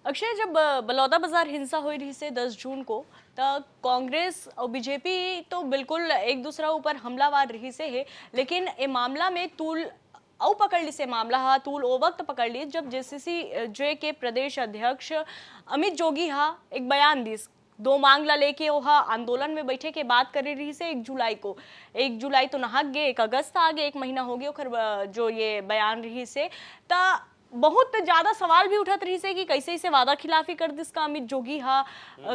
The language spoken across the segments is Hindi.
अक्षय, जब बलौदा बाजार हिंसा हुई रही से 10 जून को, त कांग्रेस और बीजेपी तो बिल्कुल एक दूसरा ऊपर हमलावार रही से है, लेकिन ए मामला में तूल औ पकड़ ली से मामला हा तूल ओ वक्त पकड़ ली जब जेसीसी जे के प्रदेश अध्यक्ष अमित जोगी हा एक बयान दिस दो मांग ला लेके वह आंदोलन में बैठे के बात कर रही से 1 जुलाई को। 1 जुलाई तो नहाक गए, 1 अगस्त आ गए, 1 महीना हो गया खर जो ये बयान रही से ता बहुत ज्यादा सवाल भी उठत रही से कि कैसे इसे वादा खिलाफी कर दिस का अमित जोगी हा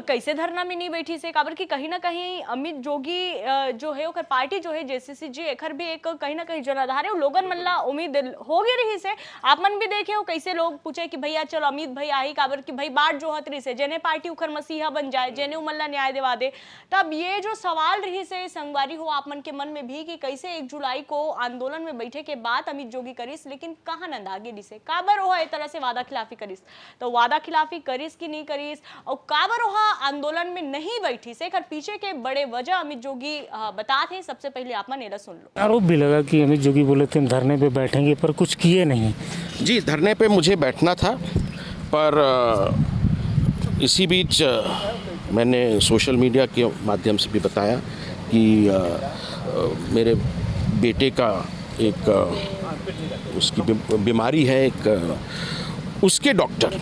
कैसे धरना में नहीं बैठी से काबर कि कहीं ना कहीं अमित जोगी जो है ओकर पार्टी जो है जेसीसी जी एकर भी एक कहीं ना कहीं जनाधार है लोगन मल्ला उम्मीद हो गई रही से। आप मन भी देखे हो कैसे लोग पूछे कि भैया चलो अमित भाई आई काबर कि भाई बाट जो हत रही से जेने पार्टी उखर मसीहा बन जाए जेने मल्ला न्याय दिवा दे। तब ये जो सवाल रही से संगवारी हो आप मन के मन में भी कि कैसे 1 जुलाई को आंदोलन में बैठे के बाद अमित जोगी करिस लेकिन कहाँ नंदागे दिसे काबर हो ए तरह से वादा खिलाफी करिस, तो वादा खिलाफी करिस कि नहीं करिस और काबर वह आंदोलन में नहीं बैठी से कर पीछे के बड़े वजह अमित जोगी बता थे। सबसे पहले आप मन एला सुन लो। आरोप भी लगा कि अमित जोगी बोले थे हम धरने पे बैठेंगे पर कुछ किए नहीं। जी, धरने पे मुझे बैठना था पर इसी बीच मैंने सोशल मीडिया के माध्यम से भी बताया कि मेरे बेटे का एक उसकी बीमारी है, एक उसके डॉक्टर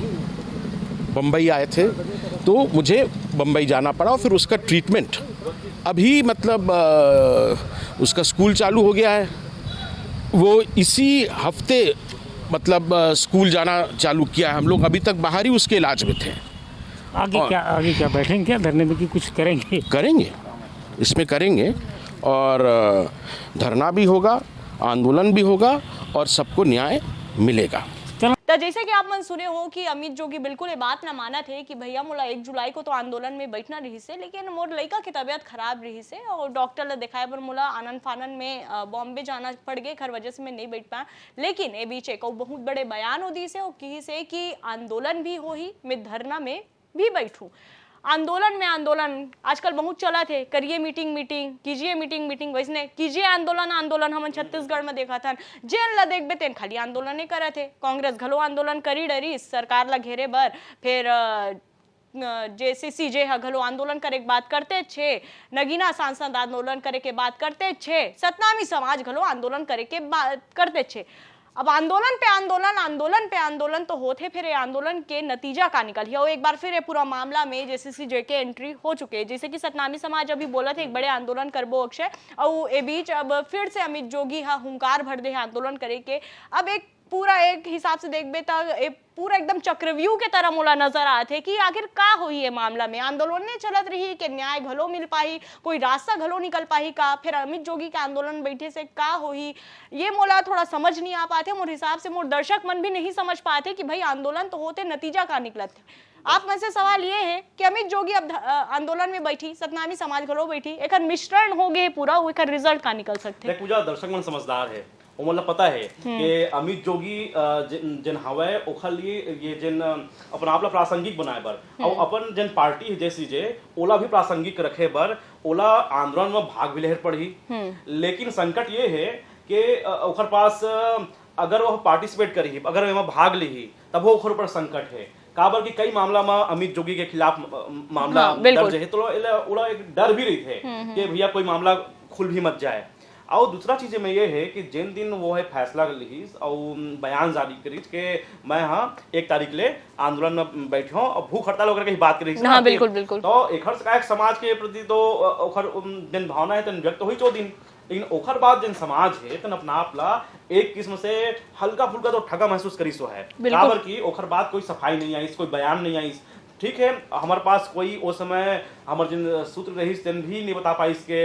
बम्बई आए थे तो मुझे बम्बई जाना पड़ा और फिर उसका ट्रीटमेंट अभी मतलब उसका स्कूल चालू हो गया है, वो इसी हफ्ते मतलब स्कूल जाना चालू किया है। हम लोग अभी तक बाहर ही उसके इलाज में थे। आगे क्या बैठेंगे क्या धरने में कि कुछ करेंगे इसमें करेंगे और धरना भी होगा, आंदोलन भी होगा और सबको न्याय मिलेगा। तो जैसे कि आप मन सुने हो कि अमित जोगी बिल्कुल ये बात ना माना थे कि भैया मोला 1 जुलाई को तो आंदोलन में बैठना रही से लेकिन मोर लड़का की तबीयत खराब रही से और डॉक्टर ने दिखाए पर मोला आनंद फानन में बॉम्बे जाना पड़ गए, हर वजह से मैं नहीं बैठ पाया। लेकिन ए बीच एक बहुत बड़े बयान हो दी से और कही से कि आंदोलन भी हो ही मैं धरना में भी बैठूं। आंदोलन में आंदोलन आजकल बहुत चला थे, करिए मीटिंग कीजिए मीटिंग वैसने कीजिए आंदोलन हम छत्तीसगढ़ में देखा था जेल ला देखबे तेन खाली आंदोलन करे थे। कांग्रेस घलो आंदोलन करी डरी सरकार ला घेरे बर, फिर जेसीसी जे घलो आंदोलन करे के बात करते छे, नगीना सांसद आंदोलन करे के बात करते छे, सतनामी समाज घलो आंदोलन करे के बात करते छे। अब आंदोलन पे आंदोलन तो होते फिर आंदोलन के नतीजा का निकल और एक बार फिर ये पूरा मामला में जेसीसी जे के एंट्री हो चुके हैं। जैसे कि सतनामी समाज अभी बोला था एक बड़े आंदोलन करबो अक्षय और ए बीच अब फिर से अमित जोगी हुंकार भर दे आंदोलन करे के। अब एक पूरा एक हिसाब से देखबे तो पूरा एकदम चक्रव्यूह के तरह मोला नजर आते कि आखिर का हुई है मामला में आंदोलन ने चलत रही कि न्याय घलो मिल पाही, कोई रास्ता घलो निकल पाही का, फिर अमित जोगी के आंदोलन बैठे से का हुई ये मोला थोड़ा समझ नहीं आ पाते। मोर हिसाब से मोर दर्शक मन भी नहीं समझ पाते कि भाई आंदोलन तो होते नतीजा का निकलत है। आप में से सवाल ये है कि अमित जोगी अब आंदोलन में बैठी, सतनामी समाज घलो बैठी, एक मिश्रण हो गए पूरा, एक रिजल्ट का निकल सकते। पूजा दर्शक मन समझदार है, वो मतलब पता है कि अमित जोगी जिन हवे ओखर लिए ये जिन अपना आपला प्रासंगिक बनाए बर और अपन जिन पार्टी है जैसी जे ओला भी प्रासंगिक रखे बर ओला आंदोलन में भाग भी लेहर पड़ी। लेकिन संकट ये है कि ओखर पास अगर वह पार्टिसिपेट करी, अगर वह भाग ली तब वो ओखर ऊपर संकट है काबर की कई मामला में अमित जोगी के खिलाफ मामला दर्ज है तो ओला एक डर भी रही थे कि भैया कोई मामला खुल भी मत जाए। और दूसरा चीज में ये है कि जिन दिन वो है फैसला ली और बयान जारी करी कि मैं 1 तारीख ले आंदोलन में बैठे हूँ और भूख हड़ताल वगैरह की बात करी बिल्कुल तो एक समाज के प्रति तो ओखर जिन भावना है व्यक्त तो हुई 4 दिन, लेकिन ओखर बाद जिन समाज है तन अपना आपला एक किस्म से हल्का फुल्का तो ठगा महसूस करी सो है काबर की ओखर बाद कोई सफाई नहीं आई, कोई बयान नहीं आई। ठीक है, हमारे पास कोई उस समय हमारे जिन सूत्र रही भी नहीं बता पाई इसके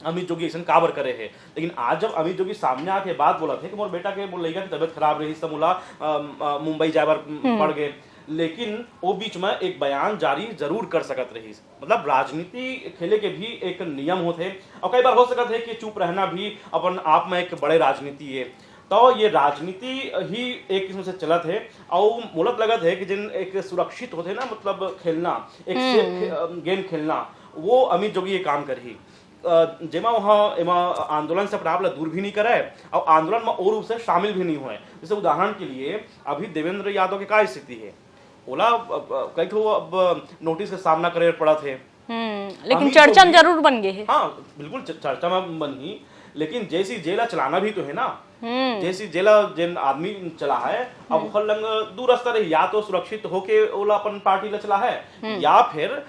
अमित जोगी ऐसा काबर करे है। लेकिन आज जब अमित जोगी सामने आके बात बोला थे कि मोर बेटा के मोर लड़का की तबीयत खराब रही सब मोला मुंबई जाए पड़ गए, लेकिन वो बीच में एक बयान जारी जरूर कर सकत रही। मतलब राजनीति खेले के भी एक नियम होते और कई बार हो सकता है कि चुप रहना भी अपन आप में एक बड़े राजनीति है। तो ये राजनीति ही एक किस्म से चलत है और मूलत लगत है कि जिन एक सुरक्षित होते ना मतलब खेलना एक सेफ गेम खेलना वो अमित जोगी ये काम करी जेमा वहाँ एमा आंदोलन से अपने आप दूर भी नहीं करे और आंदोलन में और रूप से शामिल भी नहीं हुए। जैसे उदाहरण के लिए अभी देवेंद्र यादव की क्या स्थिति है, ओला कई तो अब नोटिस का सामना करे पड़ा थे। लेकिन अमित चर्चा में जोगी- जरूर बन गए है। हाँ बिल्कुल चर्चा में बनी, लेकिन जैसी जेला चलाना भी तो है ना। जैसी जेला जिन आदमी चला है अब ओकर लंग दू रास्ता रही, या तो सुरक्षित होके ओला अपन पार्टी ला चला है या फिर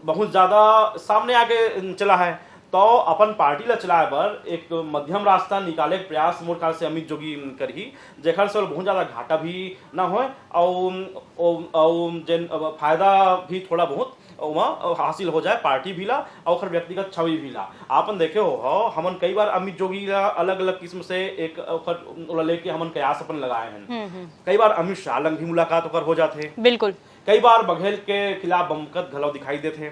बहुत ज्यादा सामने आके चला है। तो अपन पार्टी ला चलाए बर एक मध्यम रास्ता निकाले के प्रयास मोर ख्याल से अमित जोगी करही, जेखर से बहुत ज्यादा घाटा भी ना होए और जिन फायदा भी थोड़ा बहुत वहाँ हासिल हो जाए पार्टी भी ला और ओकर व्यक्तिगत छवि भी ला। आपन देखे हो हमन कई बार अमित जोगी ला अलग अलग किस्म से एक ओकर ओला लेके हमन कयास अपन लगाए हैं। कई बार अमित शाह लंग भी मुलाकात ओकर हो जाते, बिल्कुल कई बार बघेल के खिलाफ बमकत घलो दिखाई देते,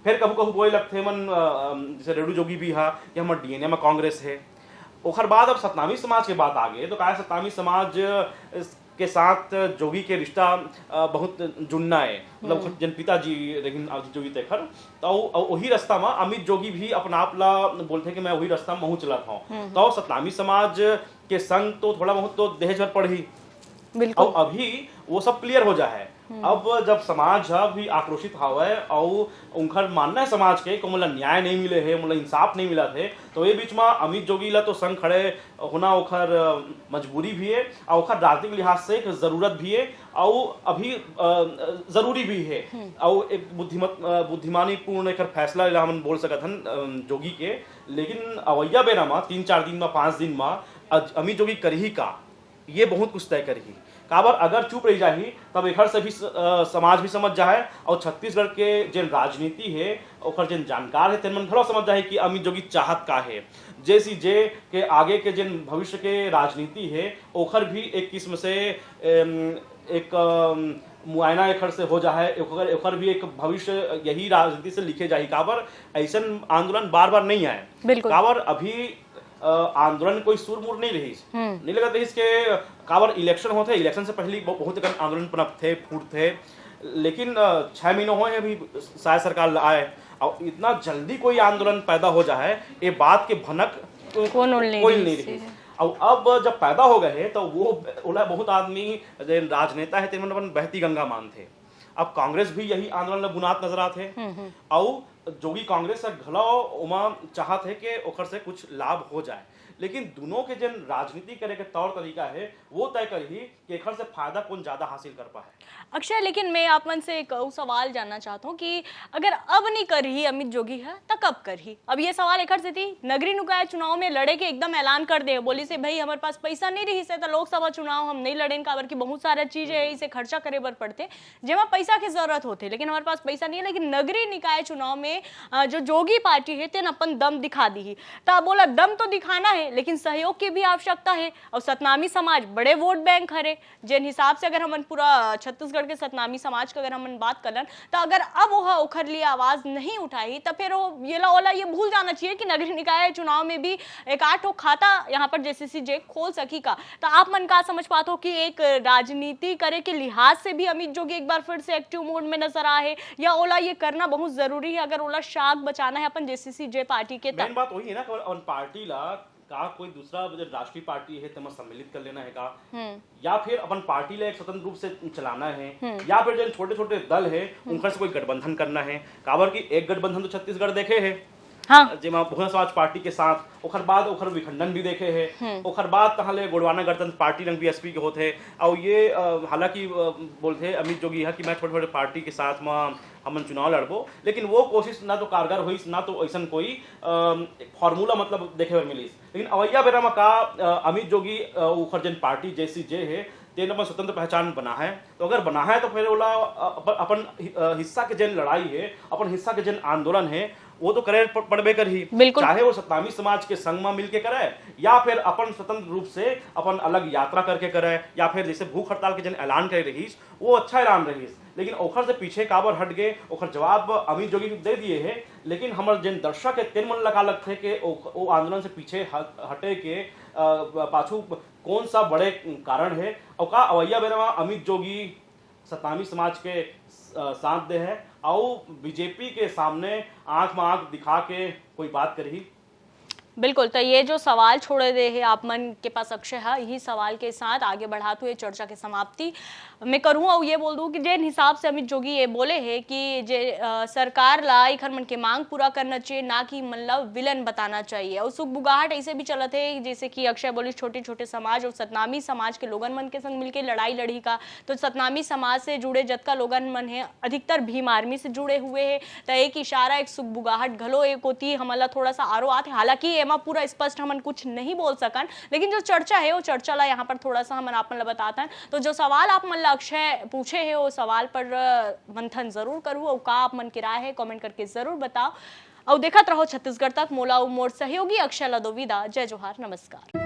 फिर कभी कभी कोई लगते मन जैसे रेणु जोगी भी है कि हमारे डीएनए में कांग्रेस है। ओकर बाद अब सतनामी समाज के बात आ गए तो कहा सतनामी समाज के साथ जोगी के रिश्ता बहुत जुड़ना है, मतलब जन पिताजी लेकिन जोगी तेखर तो वही रास्ता में अमित जोगी भी अपना आप ला बोलते कि मैं वही रास्ता में चला था। तो सतनामी समाज के संग तो थोड़ा बहुत तो दहेज पड़ी, बिल्कुल और अभी वो सब क्लियर हो जाए। अब जब समाज भी आक्रोशित हवे और उनकर मानना है समाज के कि मोला न्याय नहीं मिले है, मोला इंसाफ नहीं मिला थे, तो ये बीच में अमित जोगी ला तो संग खड़े होना ओखर मजबूरी भी है और ओखर राजनीतिक लिहाज से एक जरूरत भी है और अभी जरूरी भी है और एक बुद्धिमानी पूर्ण एक फैसला ला हम बोल सकत हन जोगी के। लेकिन अवैया बेरा में 3-4 दिन में 5 दिन में अमित जोगी करही का ये बहुत कुछ तय करही। काबर अगर चुप रही जाही तब एक से भी समाज भी समझ जाए और छत्तीसगढ़ के जिन राजनीति है ओकर जिन जानकार है तेन घलो समझ जाए कि अमित जोगी चाहत का है। जैसी जे के आगे के जिन भविष्य के राजनीति है ओखर भी एक किस्म से एक मुआयना एखर से हो जाए, ओखर भी एक भविष्य यही राजनीति से लिखे जाही। काबर ऐसा आंदोलन बार बार नहीं आए, काबर अभी आंदोलन कोई सुरमुर नहीं रही, नहीं लगता रही के काबर इलेक्शन होते, इलेक्शन से पहले बहुत आंदोलन पनप थे फूट थे, लेकिन 6 महीने हुए अभी शायद सरकार आए और इतना जल्दी कोई आंदोलन पैदा हो जाए ये बात के भनक कोई नहीं रही। और अब जब पैदा हो गए तो वो बहुत आदमी राजनेता है तेन बहती गंगा मान थे। अब कांग्रेस भी यही आंदोलन बुनाद नजर आते और जोगी कांग्रेस से घलो उमा चाहत है कि ओकर से कुछ लाभ हो जाए, लेकिन दोनों के जन राजनीति करे के तौर तरीका है वो तय करही कि एखर से फायदा कौन ज्यादा हासिल कर पाए। अक्षय लेकिन मैं आप मन से एक सवाल जानना चाहता हूँ कि अगर अब नहीं कर रही अमित जोगी है तो कब कर ही? अब ये सवाल एकर से थी नगरीय निकाय चुनाव में लड़े के एकदम ऐलान कर दे, बोली से भाई हमारे पास पैसा नहीं रही से तो लोकसभा चुनाव हम नहीं लड़ें, काबर की बहुत सारा चीजें है इसे खर्चा करे बर पड़ते जेमा पैसा की जरूरत होते, लेकिन हमारे पास पैसा नहीं है। लेकिन नगरीय निकाय चुनाव में जो जोगी पार्टी है तेन अपन दम दिखा दी तो बोला दम तो दिखाना है लेकिन सहयोग की भी आवश्यकता है और सतनामी समाज बड़े वोट बैंक हरे जिन हिसाब से अगर हम पूरा छत्तीसगढ़ के सतनामी समाज का अगर हम बात करन तो अगर अब वह ओखर लिए आवाज नहीं उठाई तो फिर ये भूल जाना चाहिए कि नगरीय निकाय चुनाव में भी एक 8 खाता यहाँ पर जेसीसी जे खोल सकी का। तो आप मन का समझ पाते हो कि एक राजनीति करे के लिहाज से भी अमित जोगी एक बार फिर से एक्टिव मोड में नजर आए या ओला ये करना बहुत जरूरी है अगर ओला शाख बचाना है अपन जेसीसी जे पार्टी के? मेन बात वही है ना कि पार्टी ला का कोई दूसरा राष्ट्रीय पार्टी है तो सम्मिलित कर लेना है का, या फिर अपन पार्टी ले एक स्वतंत्र रूप से चलाना है, या फिर जो छोटे छोटे दल है उनका से कोई गठबंधन करना है। काबर की एक गठबंधन तो छत्तीसगढ़ देखे है जेमा बहुजन समाज पार्टी के साथ ओखर बाद ओखर विखंडन भी देखे है, ओखर बाद तहले गोडवाना गणतंत्र पार्टी रंग बीएसपी के होते और ये हालांकि बोलते अमित जोगी है कि मैं छोटे छोटे पार्टी के साथ में हमन चुनाव लड़बो, लेकिन वो कोशिश ना तो कारगर हुई ना तो ऐसा कोई फॉर्मूला मतलब देखे हुए मिली। लेकिन अवैया बेरा में का अमित जोगी ओखर जन पार्टी जैसी जे है तेन अपन स्वतंत्र पहचान बना है, तो अगर बना है तो फिर ओला अपन हिस्सा के जन लड़ाई है अपन हिस्सा के जन आंदोलन है वो तो करे पड़बे कर ही, चाहे वो सतनामी समाज के संग में मिलके करे या फिर अपन स्वतंत्र रूप से अपन अलग यात्रा करके करे या फिर जैसे भूख हड़ताल के जन ऐलान करे रहीस वो अच्छा ऐलान रहीस। लेकिन ओखर से पीछे काबर हट गए ओखर जवाब अमित जोगी दे दिए है, लेकिन हमारे जिन दर्शक है तेन मन लगा लगते कि वो आंदोलन से पीछे हटे के पाछू कौन सा बड़े कारण है और का अवैया बेरा अमित जोगी सतनामी समाज के साथ दे है और बीजेपी के सामने आंख में आंख दिखा के कोई बात करी? बिल्कुल, तो ये जो सवाल छोड़े दे है आप मन के पास अक्षय है, यही सवाल के साथ आगे बढ़ाते हुए चर्चा की समाप्ति मैं करूँ और ये बोल दूं कि जिन हिसाब से अमित जोगी ये बोले है कि सरकार ला इखर मन के मांग पूरा करना चाहिए, ना कि मतलब विलन बताना चाहिए। और सुख बुगाहट ऐसे भी चलत है जैसे कि अक्षय बोली छोटे छोटे समाज और सतनामी समाज के लोगन मन के संग मिलकर लड़ाई लड़ी का, तो सतनामी समाज से जुड़े जतका लोगन मन है अधिकतर भीम आर्मी से जुड़े हुए है, तो एक इशारा एक सुख बुगाहट घलो एक होती हमला थोड़ा सा आरो आते। हालांकि एमा पूरा स्पष्ट हमन कुछ नहीं बोल सकन, लेकिन जो चर्चा है वो चर्चा ला यहाँ पर थोड़ा सा हमन आप मन ला बताता है। तो जो सवाल आप मन ला अक्षय पूछे है वो सवाल पर मंथन जरूर करूँ और का आप मन की राय है कमेंट करके जरूर बताओ। और देखत रहो छत्तीसगढ़ तक। मोला मोर सहयोगी अक्षय लदोविदा। जय जोहार, नमस्कार।